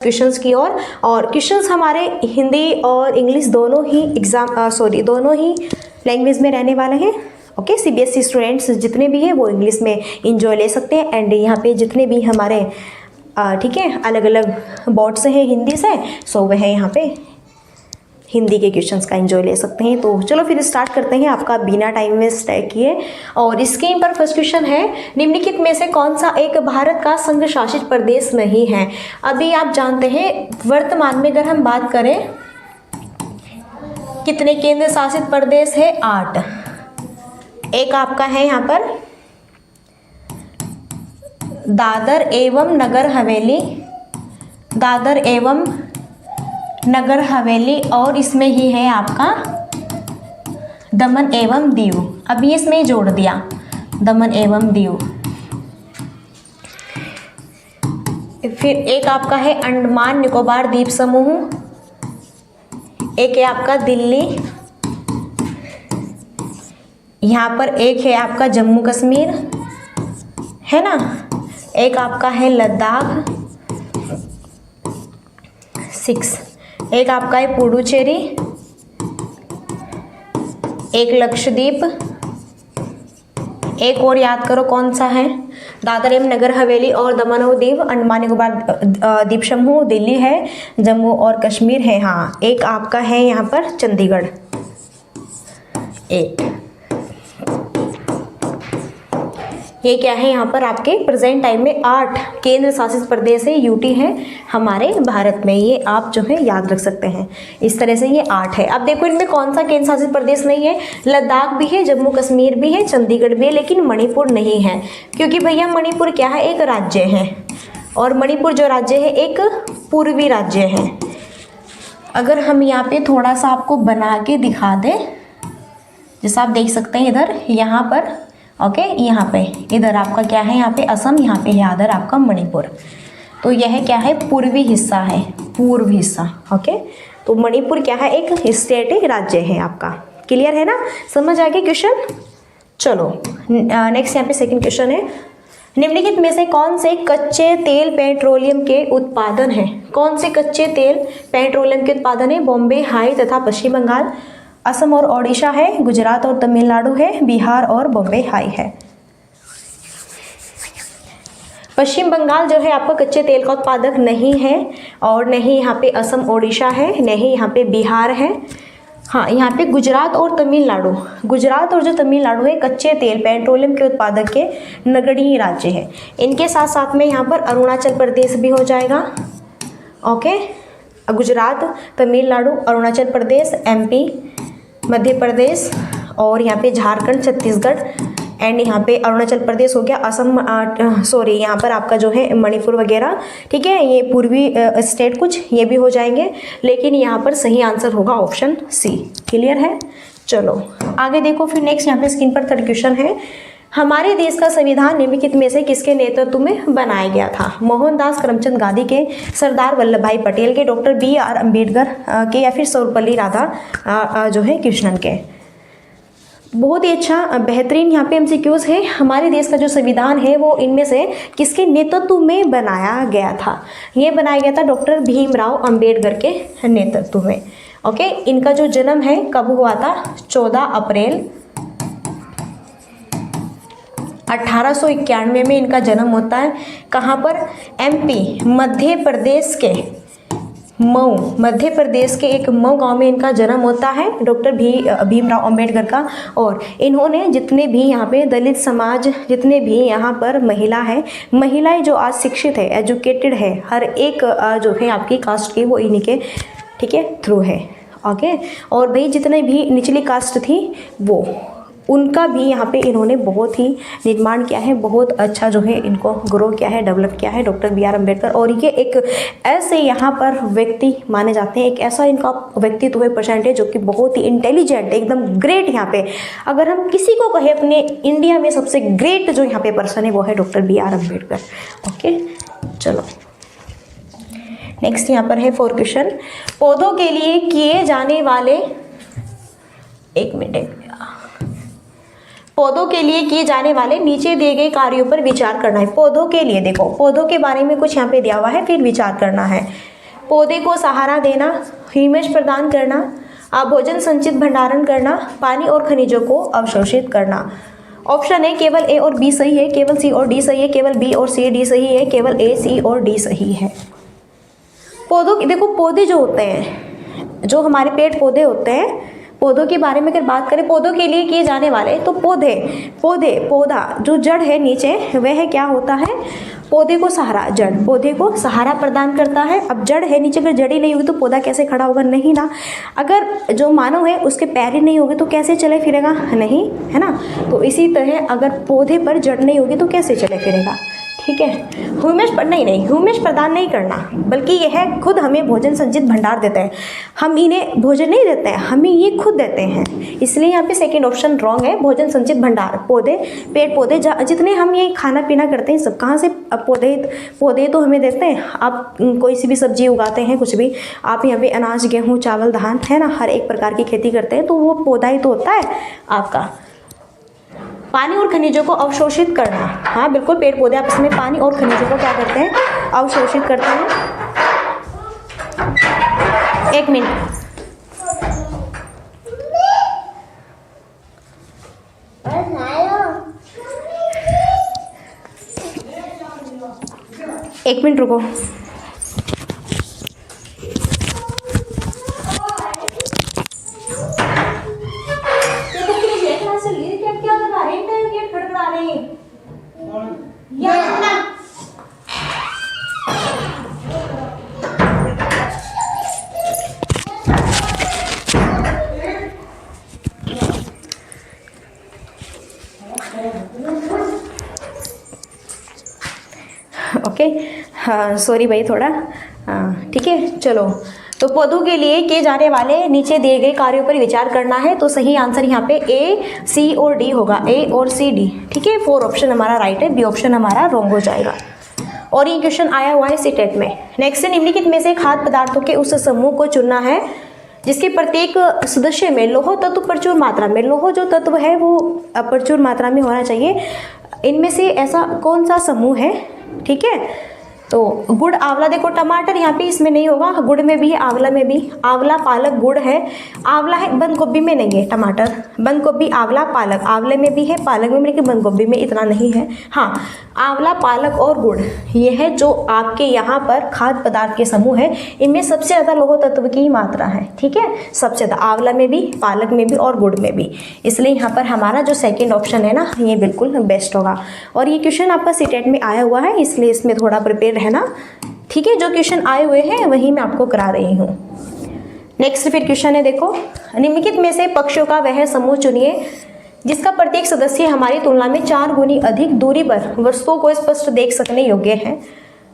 Questions की और questions हमारे हिंदी और इंग्लिश दोनों ही दोनों ही लैंग्वेज में रहने वाले हैं। ओके, सीबीएसई स्टूडेंट्स जितने भी हैं वो इंग्लिश में इंजॉय ले सकते हैं एंड यहाँ पे जितने भी हमारे ठीक है अलग अलग बोर्ड से हैं हिंदी से, सो वह यहाँ पे हिंदी के क्वेश्चंस का एंजॉय ले सकते हैं। तो चलो फिर स्टार्ट करते हैं आपका बिना टाइम वेस्ट किए। और स्क्रीन पर फर्स्ट क्वेश्चन है, निम्नलिखित में से कौन सा एक भारत का संघ शासित प्रदेश नहीं है। अभी आप जानते हैं वर्तमान में अगर हम बात करें कितने केंद्र शासित प्रदेश है, 8। एक आपका है यहाँ पर दादर एवं नगर हवेली, दादर एवं नगर हवेली, और इसमें ही है आपका दमन एवं दीव। अभी इसमें जोड़ दिया दमन एवं दीव। फिर एक आपका है अंडमान निकोबार द्वीप समूह, एक है आपका दिल्ली, यहाँ पर एक है आपका जम्मू कश्मीर है ना, एक आपका है लद्दाख, 6, एक आपका है पुडुचेरी, एक लक्षद्वीप, एक और याद करो कौन सा है, दादर एवं नगर हवेली और दमन और दीव, अंडमान निकोबार द्वीप समूह, दिल्ली है, जम्मू और कश्मीर है। हाँ, एक आपका है यहाँ पर चंडीगढ़, 8। ये क्या है यहाँ पर आपके प्रेजेंट टाइम में 8 केंद्र शासित प्रदेश है, यूटी है हमारे भारत में। ये आप जो है याद रख सकते हैं। इस तरह से ये 8 है। अब देखो इनमें कौन सा केंद्र शासित प्रदेश नहीं है, लद्दाख भी है, जम्मू कश्मीर भी है, चंडीगढ़ भी है, लेकिन मणिपुर नहीं है। क्योंकि भैया मणिपुर क्या है, एक राज्य है, और मणिपुर जो राज्य है एक पूर्वी राज्य है। अगर हम यहाँ पे थोड़ा सा आपको बना के दिखा दें, जैसा आप देख सकते हैं इधर यहाँ पर, ओके, यहाँ पे इधर आपका क्या है, यहाँ पे असम, यहाँ पे है इधर आपका मणिपुर। तो यह क्या है, पूर्वी हिस्सा है, पूर्व हिस्सा। ओके, तो मणिपुर क्या है, एक स्टेट है, राज्य है आपका। क्लियर है ना, समझ आ गया क्वेश्चन। चलो नेक्स्ट यहाँ पे सेकंड क्वेश्चन है, निम्नलिखित में से कौन से कच्चे तेल पेट्रोलियम के उत्पादन है। कौन से कच्चे तेल पेट्रोलियम के उत्पादन है, बॉम्बे हाई तथा पश्चिम बंगाल, असम और ओडिशा है, गुजरात और तमिलनाडु है, बिहार और बॉम्बे हाई है। पश्चिम बंगाल जो है आपका कच्चे तेल का उत्पादक नहीं है, और नहीं यहाँ पे असम ओडिशा है, नहीं यहाँ पे बिहार है। हाँ, यहाँ पे गुजरात और तमिलनाडु, गुजरात और जो तमिलनाडु है कच्चे तेल पेट्रोलियम के उत्पादक के नगरीय राज्य है। इनके साथ साथ में यहाँ पर अरुणाचल प्रदेश भी हो जाएगा। ओके, गुजरात, तमिलनाडु, अरुणाचल प्रदेश, एमपी, मध्य प्रदेश, और यहाँ पे झारखंड, छत्तीसगढ़, एंड यहाँ पे अरुणाचल प्रदेश हो गया, असम, यहाँ पर आपका जो है मणिपुर वगैरह। ठीक है, ये पूर्वी स्टेट कुछ ये भी हो जाएंगे, लेकिन यहाँ पर सही आंसर होगा ऑप्शन सी। क्लियर है, चलो आगे देखो। फिर नेक्स्ट यहाँ पे स्क्रीन पर थर्ड क्वेश्चन है, हमारे देश का संविधान निम्नलिखित में से किसके नेतृत्व में बनाया गया था। मोहनदास करमचंद गांधी के, सरदार वल्लभ भाई पटेल के, डॉक्टर BR अम्बेडकर के, या फिर सर्वपल्ली राधा जो है कृष्णन के। बहुत ही अच्छा बेहतरीन यहाँ पे MCQs है। हमारे देश का जो संविधान है वो इनमें से किसके नेतृत्व में बनाया गया था। ये बनाया गया था डॉक्टर भीमराव अम्बेडकर के नेतृत्व में। ओके, इनका जो जन्म है कब हुआ था, 14 अप्रैल 1891 में इनका जन्म होता है। कहाँ पर, MP, मध्य प्रदेश के मऊ, मध्य प्रदेश के एक मऊ गांव में इनका जन्म होता है, डॉक्टर भीमराव अंबेडकर का। और इन्होंने जितने भी यहाँ पे दलित समाज, जितने भी यहाँ पर महिला है, महिलाएं जो आज शिक्षित है, एजुकेटेड है, हर एक जो है आपकी कास्ट की वो इन्हीं के ठीक है थ्रू है। ओके, और भाई जितने भी निचली कास्ट थी वो उनका भी यहाँ पे इन्होंने बहुत ही निर्माण किया है, बहुत अच्छा जो है इनको ग्रो किया है, डेवलप किया है डॉक्टर BR अम्बेडकर। और ये एक ऐसे यहाँ पर व्यक्ति माने जाते हैं, एक ऐसा इनका व्यक्तित्व है, परसेंटेज जो कि बहुत ही इंटेलिजेंट, एकदम ग्रेट। यहाँ पे अगर हम किसी को कहें अपने इंडिया में सबसे ग्रेट जो यहाँ पे पर्सन है वो है डॉक्टर BR अम्बेडकर। ओके, चलो नेक्स्ट यहाँ पर है 4 क्वेश्चन, पौधों के लिए किए जाने वाले, एक मिनट, पौधों के लिए किए जाने वाले नीचे दिए गए कार्यों पर विचार करना है। पौधों के लिए देखो, पौधों के बारे में कुछ यहाँ पे दिया हुआ है, फिर विचार करना है। पौधे को सहारा देना, ह्यूमस प्रदान करना, भोजन संचित भंडारण करना, पानी और खनिजों को अवशोषित करना। ऑप्शन है केवल ए और बी सही है, केवल सी और डी सही है, केवल बी और सी डी सही है, केवल ए सी और डी सही है। पौधों की देखो, पौधे जो होते हैं, जो हमारे पेड़ पौधे होते हैं, पौधों के बारे में अगर बात करें, पौधों के लिए किए जाने वाले, तो पौधा जो जड़ है नीचे, वह क्या होता है, पौधे को सहारा, जड़ पौधे को सहारा प्रदान करता है। अब जड़ है नीचे, अगर जड़ ही नहीं होगी तो पौधा कैसे खड़ा होगा, नहीं ना। अगर जो मानव है उसके पैर ही नहीं होगे तो कैसे चले फिरेगा, नहीं, है ना। तो इसी तरह अगर पौधे पर जड़ नहीं होगी तो कैसे चले फिरेगा, ठीक है। ह्यूमस प्रदान नहीं करना, बल्कि यह खुद हमें भोजन संचित भंडार देते हैं। हम इन्हें भोजन नहीं देते हैं, हमें ये खुद देते हैं, इसलिए यहाँ पे सेकंड ऑप्शन रॉन्ग है। भोजन संचित भंडार, पौधे, पेड़ पौधे, जितने हम ये खाना पीना करते हैं सब कहाँ से, पौधे तो हमें देते हैं। आप कोई सी भी सब्जी उगाते हैं, कुछ भी आप यहाँ पे अनाज, गेहूँ, चावल, धान, है ना, हर एक प्रकार की खेती करते हैं, तो वो पौधा ही तो होता है आपका। पानी और खनिजों को अवशोषित करना, हाँ बिल्कुल, पेड़ पौधे आपस में पानी और खनिजों को क्या करते हैं, अवशोषित करते हैं। एक मिनट, एक मिनट रुको। ओके, हाँ सॉरी भाई थोड़ा, ठीक है। चलो, तो पौधों के लिए किए जाने वाले नीचे दिए गए कार्यों पर विचार करना है, तो सही आंसर यहाँ पे ए, सी और डी होगा, ए और सी, डी, ठीक है। 4 ऑप्शन हमारा राइट है, बी ऑप्शन हमारा रॉन्ग हो जाएगा। और ये क्वेश्चन आया हुआ है सीटेट में। नेक्स्ट, निम्नलिखित में से खाद्य पदार्थों के उस समूह को चुनना है जिसके प्रत्येक सदस्य में लौह तत्व प्रचुर मात्रा में, लौह जो तत्व है वो प्रचुर मात्रा में होना चाहिए। इनमें से ऐसा कौन सा समूह है, ठीक है। तो गुड़, आंवला, देखो टमाटर यहाँ पे इसमें नहीं होगा, गुड़ में भी है, आंवला में भी, आंवला, पालक, गुड़ है, आंवला है, बंद गोभी में नहीं है टमाटर, बंद गोभी, आंवला, पालक, आंवले में भी है, पालक में भी, लेकिन बंद गोभी में इतना नहीं है। हाँ, आंवला, पालक और गुड़, ये है जो आपके यहाँ पर खाद्य पदार्थ के समूह है। इनमें सबसे ज़्यादा लौह तत्व की मात्रा है, ठीक है, सबसे ज़्यादा, आंवला में भी, पालक में भी और गुड़ में भी। इसलिए यहाँ पर हमारा जो सेकेंड ऑप्शन है ना, ये बिल्कुल बेस्ट होगा। और ये क्वेश्चन आपका सीटेट में आया हुआ है, इसलिए इसमें थोड़ा प्रिपेयर रहना, ठीक है। जो क्वेश्चन आए हुए हैं वही मैं आपको करा रही हूँ। नेक्स्ट फिर क्वेश्चन है, देखो, निम्नलिखित में से पक्षियों का वह समूह चुनिए जिसका प्रत्येक सदस्य हमारी तुलना में 4 गुनी अधिक दूरी पर वस्तुओं को स्पष्ट देख सकने योग्य है।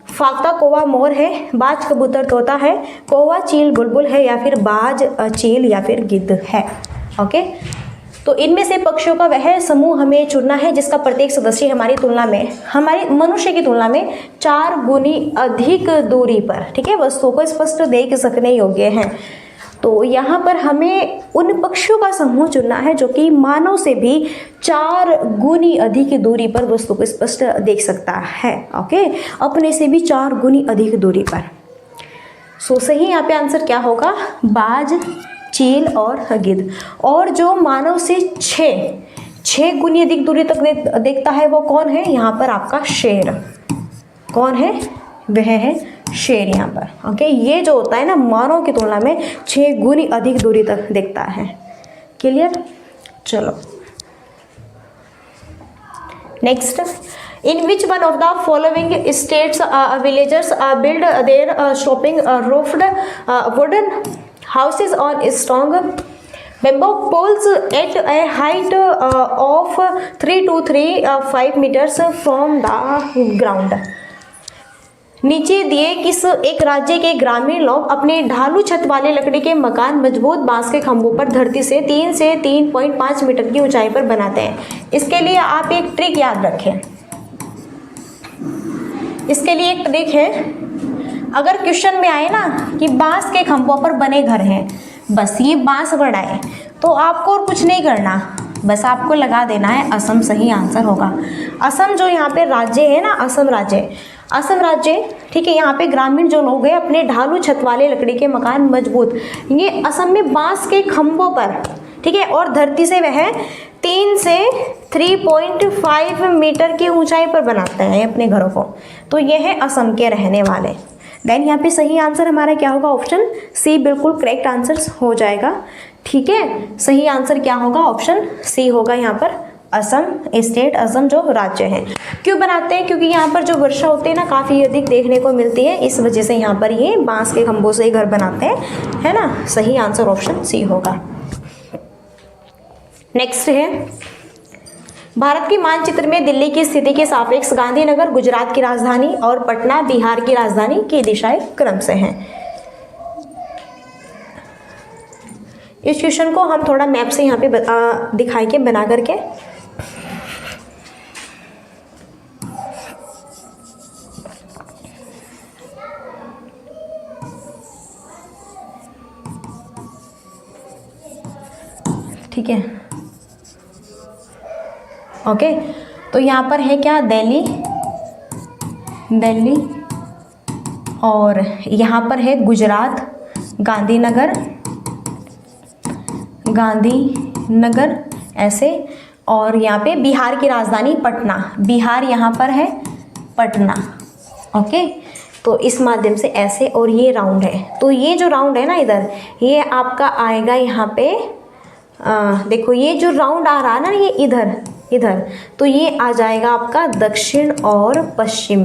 फाख्ता कौवा मोर है, बाज कबूतर तोता है, कौवा चील बुलबुल है, या फिर बाज चील या फिर गिद्ध है। ओके, तो इनमें से पक्षियों का वह समूह हमें चुनना है जिसका प्रत्येक सदस्य हमारी तुलना में, हमारे मनुष्य की तुलना में 4 गुनी अधिक दूरी पर, ठीक है, वस्तुओं को स्पष्ट देख सकने योग्य हैं। तो यहाँ पर हमें उन पक्षियों का समूह चुनना है जो कि मानव से भी 4 गुनी अधिक दूरी पर वस्तु को स्पष्ट देख सकता है। ओके, अपने से भी 4 गुनी अधिक दूरी पर। सो सही यहाँ पे आंसर क्या होगा, बाज, चील और गिद्ध। और जो मानव से 6 गुनी अधिक दूरी तक देखता है वो कौन है, यहाँ पर आपका शेर। कौन है, वह है शेर यहाँ पर। ओके, ये जो होता है ना, मानव की तुलना में 6 गुनी अधिक दूरी तक देखता है। क्लियर। चलो next, in which one of the following states villagers build their shopping roofed wooden houses on strong bamboo poles at a height of 3 to 5 meters from the ground। नीचे दिए किस एक राज्य के ग्रामीण लोग अपने ढालू छत वाले लकड़ी के मकान मजबूत बांस के खंभों पर धरती से 3 से 3.5 मीटर की ऊंचाई पर बनाते हैं। इसके लिए आप एक ट्रिक याद रखें। इसके लिए एक ट्रिक है, अगर क्वेश्चन में आए ना कि बांस के खंभों पर बने घर हैं, बस ये बांस बनाए, तो आपको और कुछ नहीं करना, बस आपको लगा देना है असम सही आंसर होगा। असम जो यहाँ पे राज्य है ना, असम राज्य, असम राज्य, ठीक है, यहाँ पे ग्रामीण जो लोग हैं अपने ढालू छत वाले लकड़ी के मकान मजबूत, ये असम में बांस के खंभों पर, ठीक है, और धरती से वह 3 से 3.5 मीटर की ऊंचाई पर बनाते हैं अपने घरों को। तो ये है असम के रहने वाले। देन यहाँ पे सही आंसर हमारा क्या होगा? ऑप्शन सी बिल्कुल करेक्ट आंसर हो जाएगा। ठीक है, सही आंसर क्या होगा? ऑप्शन सी होगा यहाँ पर, असम स्टेट, असम जो राज्य है। क्यों बनाते हैं? क्योंकि यहाँ पर जो वर्षा होती है ना काफ़ी अधिक देखने को मिलती है, इस वजह से यहाँ पर ये बांस के खंभों से घर बनाते हैं, है ना। सही आंसर ऑप्शन सी होगा। नेक्स्ट है, भारत के मानचित्र में दिल्ली की स्थिति के सापेक्ष गांधीनगर गुजरात की राजधानी और पटना बिहार की राजधानी की दिशाएं क्रम से हैं। इस क्वेश्चन को हम थोड़ा मैप से यहाँ पे दिखाई के बना करके, ठीक है, ओके। तो यहाँ पर है क्या? दिल्ली, दिल्ली, और यहाँ पर है गुजरात, गांधीनगर, गांधीनगर ऐसे, और यहाँ पे बिहार की राजधानी पटना, बिहार यहाँ पर है पटना, ओके। तो इस माध्यम से ऐसे, और ये राउंड है, तो ये जो राउंड है ना इधर, ये आपका आएगा यहाँ पे, देखो ये जो राउंड आ रहा है ना, ये इधर इधर, तो ये आ जाएगा आपका दक्षिण और पश्चिम,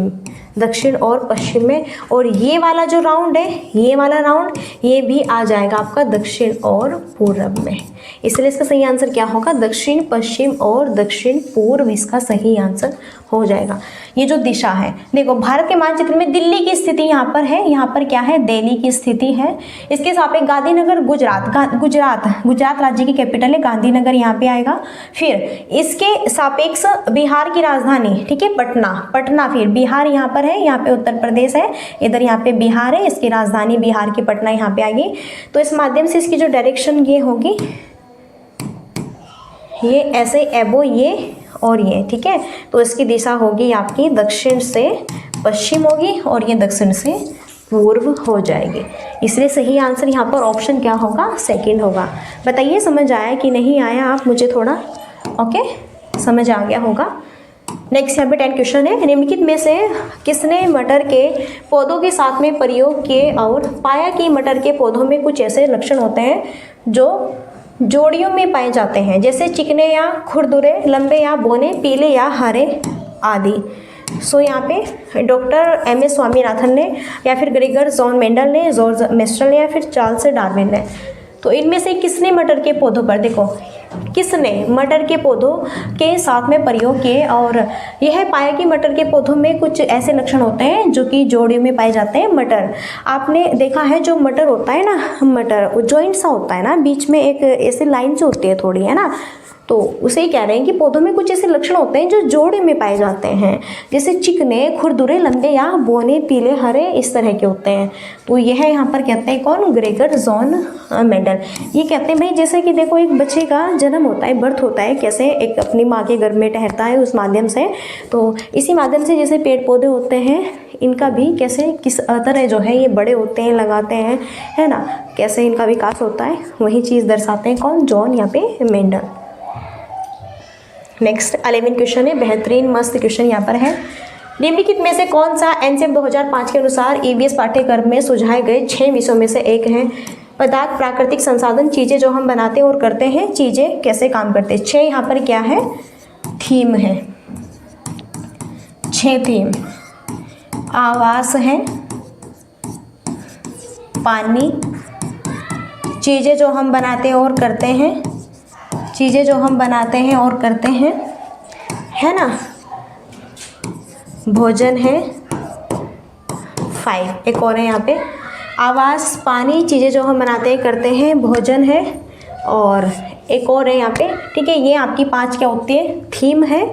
दक्षिण और पश्चिम में। और ये वाला जो राउंड है, ये वाला राउंड, ये भी आ जाएगा आपका दक्षिण और पूर्व में। इसलिए इसका सही आंसर क्या होगा? दक्षिण पश्चिम और दक्षिण पूर्व इसका सही आंसर हो जाएगा। ये जो दिशा है, देखो भारत के मानचित्र में दिल्ली की स्थिति यहाँ पर है, यहाँ पर क्या है? दिल्ली की स्थिति है। इसके सापेक्ष गांधीनगर गुजरात, गुजरात राज्य की कैपिटल है, गांधीनगर यहाँ पे आएगा। फिर इसके सापेक्ष बिहार की राजधानी, ठीक है, पटना, पटना, फिर बिहार यहाँ पर है, यहाँ पे उत्तर प्रदेश है, इधर यहाँ पे बिहार है, इसकी राजधानी बिहार की पटना यहाँ पे आएगी। तो इस माध्यम से इसकी जो डायरेक्शन ये होगी, ये ऐसे एबो ये और ये, ठीक है। तो इसकी दिशा होगी आपकी दक्षिण से पश्चिम होगी, और ये दक्षिण से पूर्व हो जाएगी। इसलिए सही आंसर यहाँ पर ऑप्शन क्या होगा? सेकंड होगा। बताइए समझ आया कि नहीं आया? आप मुझे थोड़ा, ओके, समझ आ गया होगा। नेक्स्ट यहाँ पे 10 क्वेश्चन है, निम्नलिखित में से किसने मटर के पौधों के साथ में प्रयोग किए और पाया कि मटर के पौधों में कुछ ऐसे लक्षण होते हैं जो जोड़ियों में पाए जाते हैं, जैसे चिकने या खुरदुरे, लंबे या बौने, पीले या हरे आदि। सो यहाँ पे डॉक्टर MS स्वामीनाथन ने, या फिर ग्रेगर जॉन मेंडल ने, जॉर्ज मेस्टल ने, या फिर चार्ल्स डार्विन ने। तो इनमें से किसने मटर के पौधों पर, देखो किसने मटर के पौधों के साथ में प्रयोग किए और यह पाया कि मटर के पौधों में कुछ ऐसे लक्षण होते हैं जो कि जोड़ियों में पाए जाते हैं। मटर, आपने देखा है जो मटर होता है ना, मटर जॉइंट सा होता है ना, बीच में एक ऐसी लाइन से होती है थोड़ी, है ना, तो उसे ही कह रहे हैं कि पौधों में कुछ ऐसे लक्षण होते हैं जो जोड़े में पाए जाते हैं, जैसे चिकने, खुरदुरे, लंबे या बौने, पीले, हरे, इस तरह के होते हैं। तो यह यहाँ पर कहते हैं कौन? Gregor John Mendel. ये कहते हैं भाई जैसे कि देखो एक बच्चे का जन्म होता है, बर्थ होता है, कैसे एक अपनी माँ के गर्भ में ठहरता है उस माध्यम से, तो इसी माध्यम से जैसे पेड़ पौधे होते हैं, इनका भी कैसे किस तरह जो है ये बड़े होते हैं, लगाते हैं, है ना, कैसे इनका विकास होता है, वही चीज़ दर्शाते हैं कौन? जॉन यहाँ पे मेंडल। नेक्स्ट 11 क्वेश्चन है, बेहतरीन मस्त क्वेश्चन यहाँ पर है, निम्नलिखित में से कौन सा एनसीएफ 2005 के अनुसार EVS पाठ्यक्रम में सुझाए गए 6 विषयों में से एक है? पदार्थ, प्राकृतिक संसाधन, चीज़ें जो हम बनाते और करते हैं, चीज़ें कैसे काम करते हैं। 6 यहाँ पर क्या है? थीम है, 6 थीम। आवास है, पानी, चीज़ें जो हम बनाते और करते हैं, चीज़ें जो हम बनाते हैं और करते हैं, है ना, भोजन है, 5। एक और है यहाँ पे, आवास, पानी, चीज़ें जो हम बनाते हैं करते हैं, भोजन है, और एक और है यहाँ पे, ठीक है। ये आपकी 5 क्या होती है? थीम है।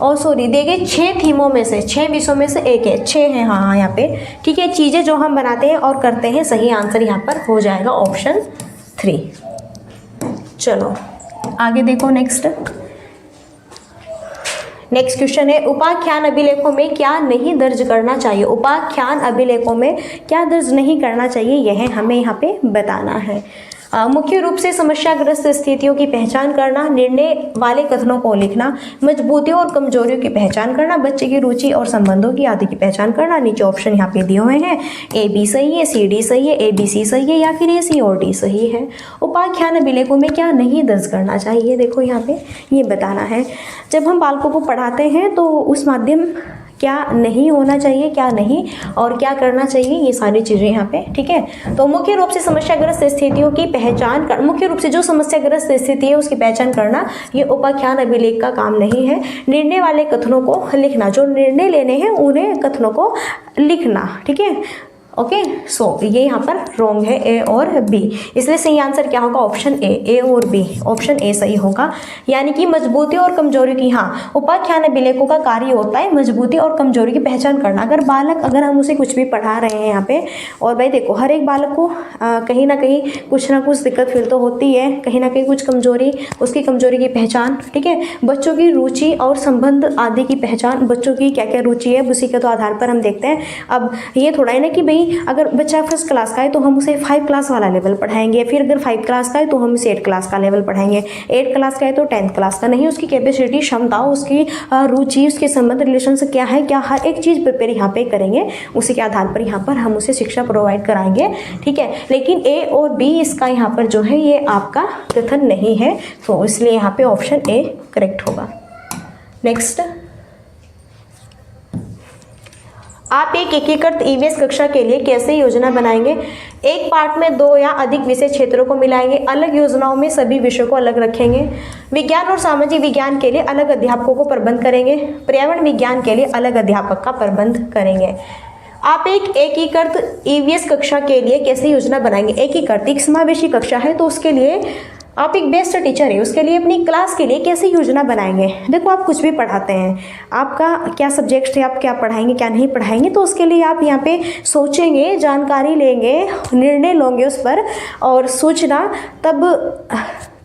और सॉरी देखिए 6 थीमों में से, 6 विषयों में से एक है, 6 है, हाँ यहाँ पे, ठीक है। चीज़ें जो हम बनाते हैं और करते हैं, सही आंसर यहाँ पर हो जाएगा ऑप्शन 3। चलो आगे देखो नेक्स्ट, नेक्स्ट क्वेश्चन है, उपाख्यान अभिलेखों में क्या नहीं दर्ज करना चाहिए? उपाख्यान अभिलेखों में क्या दर्ज नहीं करना चाहिए, यह हमें यहाँ पे बताना है। मुख्य रूप से समस्याग्रस्त स्थितियों की पहचान करना, निर्णय वाले कथनों को लिखना, मजबूतियों और कमजोरियों की पहचान करना, बच्चे की रुचि और संबंधों की आदि की पहचान करना। नीचे ऑप्शन यहाँ पे दिए हुए हैं, ए बी सही है, सी डी सही है, ए बी सी सही है, या फिर ए सी और डी सही है। उपाख्यान अभिलेखों में क्या नहीं दर्ज करना चाहिए, देखो यहाँ पे ये बताना है। जब हम बालकों को पढ़ाते हैं तो उस माध्यम क्या नहीं होना चाहिए, क्या नहीं और क्या करना चाहिए, ये सारी चीज़ें यहाँ पे, ठीक है। तो मुख्य रूप से समस्याग्रस्त स्थितियों की पहचान कर, मुख्य रूप से जो समस्याग्रस्त स्थिति है उसकी पहचान करना, ये उपाख्यान अभिलेख का काम नहीं है। निर्णय वाले कथनों को लिखना, जो निर्णय लेने हैं उन्हें कथनों को लिखना, ठीक है। ओके, सो ये यहाँ पर रॉन्ग है, ए और बी, इसलिए सही आंसर क्या होगा, ऑप्शन ए और बी, ऑप्शन ए सही होगा। यानी कि मजबूती और कमजोरी की, हाँ, उपाख्यान अभिलेखों का कार्य होता है मजबूती और कमजोरी की पहचान करना। अगर हम उसे कुछ भी पढ़ा रहे हैं यहाँ पे, और भाई देखो हर एक बालक को कहीं ना कहीं कुछ ना कुछ दिक्कत फिर तो होती है, कहीं ना कहीं कुछ कमजोरी, उसकी कमजोरी की पहचान, ठीक है। बच्चों की रुचि और संबंध आदि की पहचान, बच्चों की क्या क्या रुचि है उसी के तो आधार पर हम देखते हैं। अब ये थोड़ा है ना कि भाई अगर बच्चा फर्स्ट क्लास का है तो हम उसे 5 क्लास वाला लेवल पढ़ाएंगे, फिर अगर 5 क्लास का है तो हम उसे 8 क्लास का लेवल पढ़ाएंगे, 8 क्लास का है तो 10th क्लास का। नहीं, उसकी कैपेसिटी, क्षमता, उसकी रुचि, उसके संबंध, रिलेशन से क्या है, क्या हर एक चीज़ प्रिपेयर यहाँ पे करेंगे, उसी के आधार पर यहाँ पर हम उसे शिक्षा प्रोवाइड कराएंगे, ठीक है। लेकिन ए और बी इसका यहाँ पर जो है ये आपका कथन नहीं है, तो इसलिए यहाँ पे ऑप्शन ए करेक्ट होगा। नेक्स्ट, आप एक एकीकृत ईवीएस कक्षा के लिए कैसे योजना बनाएंगे? एक पाठ में 2 या अधिक विषय क्षेत्रों को मिलाएंगे, अलग योजनाओं में सभी विषयों को अलग रखेंगे, विज्ञान और सामाजिक विज्ञान के लिए अलग अध्यापकों को प्रबंध करेंगे, पर्यावरण विज्ञान के लिए अलग अध्यापक का प्रबंध करेंगे। आप एक एकीकृत ईवीएस कक्षा के लिए कैसे योजना बनाएंगे? एकीकृत एक समावेशी कक्षा है, तो उसके लिए आप एक बेस्ट टीचर है, उसके लिए अपनी क्लास के लिए कैसे योजना बनाएंगे? देखो आप कुछ भी पढ़ाते हैं, आपका क्या सब्जेक्ट है, आप क्या पढ़ाएंगे क्या नहीं पढ़ाएंगे, तो उसके लिए आप यहाँ पे सोचेंगे, जानकारी लेंगे, निर्णय लोगे उस पर, और सोचना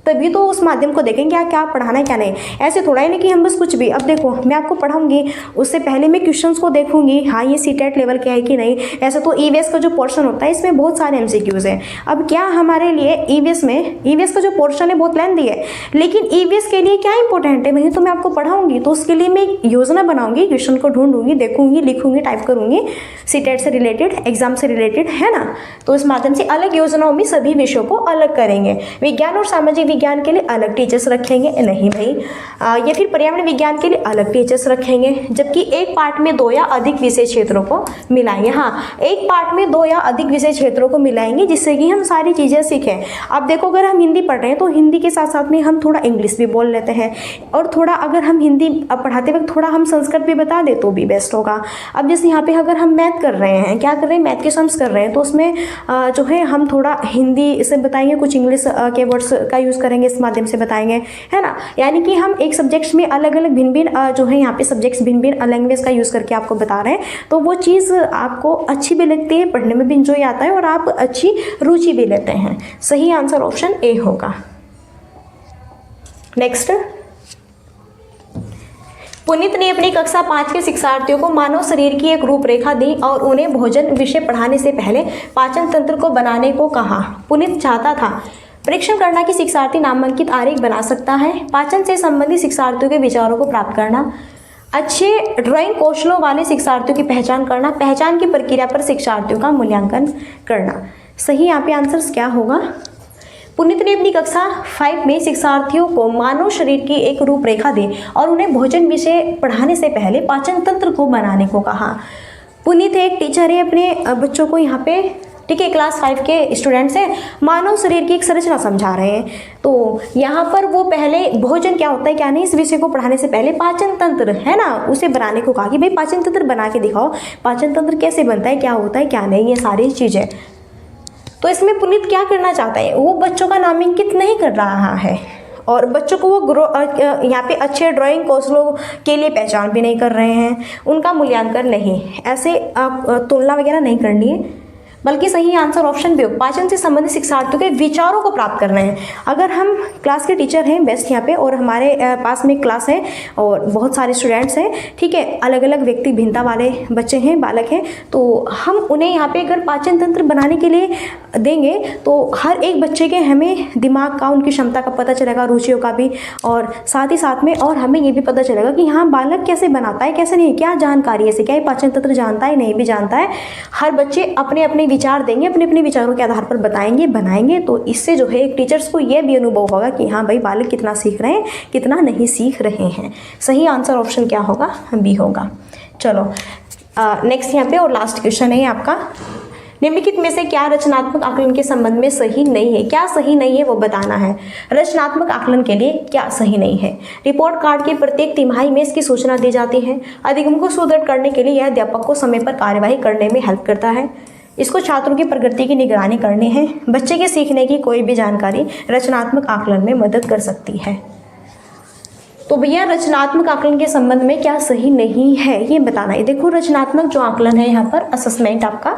तभी तो उस माध्यम को देखेंगे क्या पढ़ाना है क्या नहीं। ऐसे थोड़ा ही नहीं कि हम बस कुछ भी, अब देखो मैं आपको पढ़ाऊंगी उससे पहले मैं क्वेश्चंस को देखूंगी, हाँ ये सीटेट लेवल क्या है कि नहीं। ऐसे तो ईवीएस का जो पोर्शन होता है इसमें बहुत सारे एमसीक्यूज हैं। अब क्या हमारे लिए ईवीएस का जो पोर्शन है बहुत लेंथी है, लेकिन ईवीएस के लिए क्या इंपॉर्टेंट है वही तो मैं आपको पढ़ाऊंगी, तो उसके लिए मैं योजना बनाऊंगी, क्वेश्चन को ढूंढूंगी, देखूंगी, लिखूंगी, टाइप करूंगी, सीटेट से रिलेटेड, एग्जाम से रिलेटेड, है ना। तो इस माध्यम से अलग योजनाओं में सभी विषयों को अलग करेंगे। विज्ञान और सामाजिक विज्ञान के लिए अलग टीचर्स रखेंगे, नहीं भाई, या फिर पर्यावरण विज्ञान के लिए अलग टीचर्स रखेंगे, जबकि एक पाठ में 2 या अधिक विषय क्षेत्रों को मिलाएंगे। हाँ, एक पाठ में 2 या अधिक विषय क्षेत्रों को मिलाएंगे जिससे कि हम सारी चीज़ें सीखें। अब देखो अगर हम हिंदी पढ़ रहे हैं तो हिंदी के साथ साथ में हम थोड़ा इंग्लिश भी बोल लेते हैं, और थोड़ा अगर हम हिंदी पढ़ाते वक्त थोड़ा हम संस्कृत भी बता दे तो भी बेस्ट होगा। अब जैसे यहाँ पे अगर हम मैथ कर रहे हैं, क्या कर रहे हैं, मैथ के सम्स कर रहे हैं, तो उसमें जो है हम थोड़ा हिंदी से बताएंगे, कुछ इंग्लिश के वर्ड्स का यूज़ करेंगे, इस माध्यम से बताएंगे, है ना। यानी कि हम एक सब्जेक्ट्स में अलग अलग भिन्न भिन्न जो है यहाँ पे सब्जेक्ट्स भिन्न भिन्न लैंग्वेज का यूज़ करके आपको बता रहे हैं, तो वो चीज़ आपको अच्छी भी लगती है, पढ़ने में भी इंजॉय आता है और आप अच्छी रुचि भी लेते हैं। सही आंसर ऑप्शन ए होगा। नेक्स्ट, पुनीत ने अपनी कक्षा 5 के शिक्षार्थियों को मानव शरीर की एक रूपरेखा दी और उन्हें भोजन विषय पढ़ाने से पहले पाचन तंत्र को बनाने को कहा। पुनीत चाहता था परीक्षण करना कि शिक्षार्थी नामांकित आरेख बना सकता है, पाचन से संबंधित शिक्षार्थियों के विचारों को प्राप्त करना, अच्छे ड्राइंग कौशलों वाले शिक्षार्थियों की पहचान करना, पहचान की प्रक्रिया पर शिक्षार्थियों का मूल्यांकन करना। सही यहाँ पे आंसर्स क्या होगा? पुनीत ने अपनी कक्षा 5 में शिक्षार्थियों को मानव शरीर की एक रूपरेखा दी और उन्हें भोजन विषय पढ़ाने से पहले पाचन तंत्र को बनाने को कहा। पुनीत एक टीचर है, अपने बच्चों को यहाँ पे, ठीक है, क्लास 5 के स्टूडेंट्स हैं, मानव शरीर की एक संरचना समझा रहे हैं। तो यहाँ पर वो पहले भोजन क्या होता है क्या नहीं, इस विषय को पढ़ाने से पहले पाचन तंत्र, है ना, उसे बनाने को कहा कि भाई पाचन तंत्र बना के दिखाओ, पाचन तंत्र कैसे बनता है, क्या होता है क्या नहीं, ये सारी चीज़ें। तो इसमें पुनीत क्या करना चाहता है, वो बच्चों का नामांकित नहीं कर रहा है और बच्चों को वो यहाँ पे अच्छे ड्राइंग कौशलों के लिए पहचान भी नहीं कर रहे हैं, उनका मूल्यांकन नहीं, ऐसे तुलना वगैरह नहीं करनी है। बल्कि सही आंसर ऑप्शन बी। पाचन से संबंधित शिक्षार्थियों के विचारों को प्राप्त करना है। अगर हम क्लास के टीचर हैं बेस्ट यहाँ पे, और हमारे पास में क्लास है और बहुत सारे स्टूडेंट्स हैं, ठीक है, अलग अलग व्यक्ति भिन्नता वाले बच्चे हैं, बालक हैं, तो हम उन्हें यहाँ पे अगर पाचन तंत्र बनाने के लिए देंगे तो हर एक बच्चे के हमें दिमाग का, उनकी क्षमता का पता चलेगा, रुचियों का भी, और साथ ही साथ में और हमें ये भी पता चलेगा कि हाँ बालक कैसे बनाता है, कैसे नहीं, क्या जानकारी है, क्या ये पाचन तंत्र जानता है, नहीं भी जानता है। हर बच्चे अपने अपने विचार देंगे, अपने अपने विचारों के आधार पर बताएंगे, बनाएंगे। तो इससे जो है एक टीचर्स को ये भी अनुभव होगा कि हाँ भाई बालक कितना सीख रहे हैं, कितना नहीं सीख रहे हैं। सही आंसर ऑप्शन क्या होगा? बी होगा। चलो नेक्स्ट यहाँ पे और लास्ट क्वेश्चन है आपका, निम्नलिखित में से क्या रचनात्मक आकलन के संबंध में सही नहीं है? क्या सही नहीं है वो बताना है। रचनात्मक आकलन के लिए क्या सही नहीं है? रिपोर्ट कार्ड के प्रत्येक तिमाही में इसकी सूचना दी जाती है। अधिगम को सुदृढ़ करने के लिए यह अध्यापक को समय पर कार्यवाही करने में हेल्प करता है। इसको छात्रों की प्रगति की निगरानी करनी है। बच्चे के सीखने की कोई भी जानकारी रचनात्मक आकलन में मदद कर सकती है। तो भैया रचनात्मक आकलन के संबंध में क्या सही नहीं है ये बताना है। देखो रचनात्मक जो आकलन है यहाँ पर असेसमेंट आपका,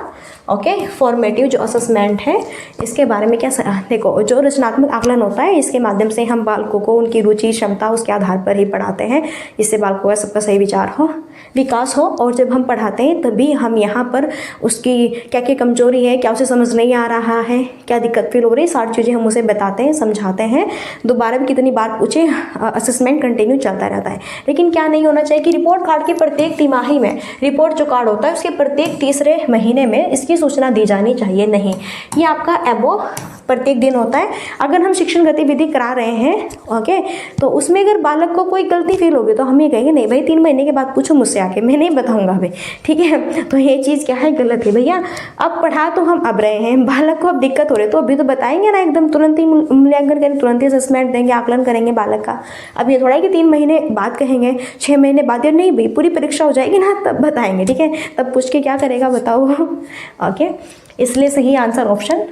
ओके, फॉर्मेटिव जो असेसमेंट है इसके बारे में क्या देखो, जो रचनात्मक आकलन होता है इसके माध्यम से हम बालकों को उनकी रुचि, क्षमता, उसके आधार पर ही पढ़ाते हैं। इससे बालकों का सबका सही विचार हो, विकास हो, और जब हम पढ़ाते हैं तभी हम यहाँ पर उसकी क्या क्या कमजोरी है, क्या उसे समझ नहीं आ रहा है, क्या दिक्कत फील हो रही है, सारी चीज़ें हम उसे बताते हैं, समझाते हैं। दोबारा भी कितनी बार पूछे, असेसमेंट कंटिन्यू चलता रहता है। लेकिन क्या नहीं होना चाहिए कि रिपोर्ट कार्ड के प्रत्येक तिमाही में, रिपोर्ट जो कार्ड होता है उसके प्रत्येक तीसरे महीने में इसकी सूचना दी जानी चाहिए। नहीं, ये आपका एबो प्रत्येक दिन होता है। अगर हम शिक्षण गतिविधि करा रहे हैं, ओके, तो उसमें अगर बालक को कोई गलती फील होगी तो हम ये कहेंगे नहीं भाई 3 महीने के बाद पूछो मुझसे आके, मैं नहीं बताऊंगा भाई, ठीक है। तो ये चीज़ क्या है, गलत है भैया। अब पढ़ा तो हम अब रहे हैं, बालक को अब दिक्कत हो रही है तो अभी तो बताएंगे ना, एकदम तुरंत ही मूल्यांकन करेंगे, तुरंत ही असेसमेंट देंगे, आकलन करेंगे बालक का। अब ये थोड़ा है कि 3 महीने बाद कहेंगे, 6 महीने बाद, या नहीं भाई पूरी परीक्षा हो जाएगी ना तब बताएंगे, ठीक है। तब पूछ के क्या करेगा बताओ, ओके। इसलिए सही आंसर ऑप्शन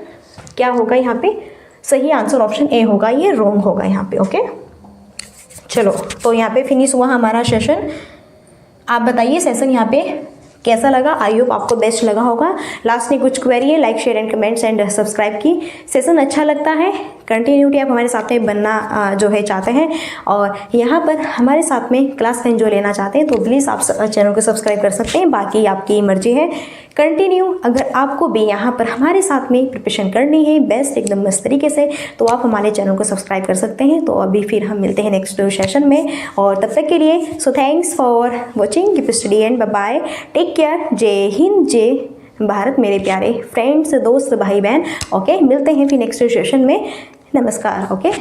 क्या होगा यहाँ पे? सही आंसर ऑप्शन ए होगा, ये रॉन्ग होगा यहाँ पे, ओके। चलो तो यहाँ पे फिनिश हुआ हमारा सेशन। आप बताइए सेशन यहाँ पे कैसा लगा? आई होप आपको बेस्ट लगा होगा। लास्ट में कुछ क्वेरी है, like share and comments and subscribe की। सेशन अच्छा लगता है, कंटिन्यूटी आप हमारे साथ में बनना जो है चाहते हैं, और यहाँ पर हमारे साथ में क्लास जो लेना चाहते हैं तो प्लीज़ आप चैनल को सब्सक्राइब कर सकते हैं। बाकी आपकी मर्जी है। कंटिन्यू अगर आपको भी यहाँ पर हमारे साथ में प्रिपरेशन करनी है बेस्ट एकदम मस्त तरीके से, तो आप हमारे चैनल को सब्सक्राइब कर सकते हैं। तो अभी फिर हम मिलते हैं नेक्स्ट सेशन में, और तब तक के लिए so thanks for watching, keep study and bye bye, take care. Jai Hind, जय भारत मेरे प्यारे फ्रेंड्स, दोस्त, भाई बहन। ओके, मिलते हैं फिर नेक्स्ट सेशन में। नमस्कार। ओके।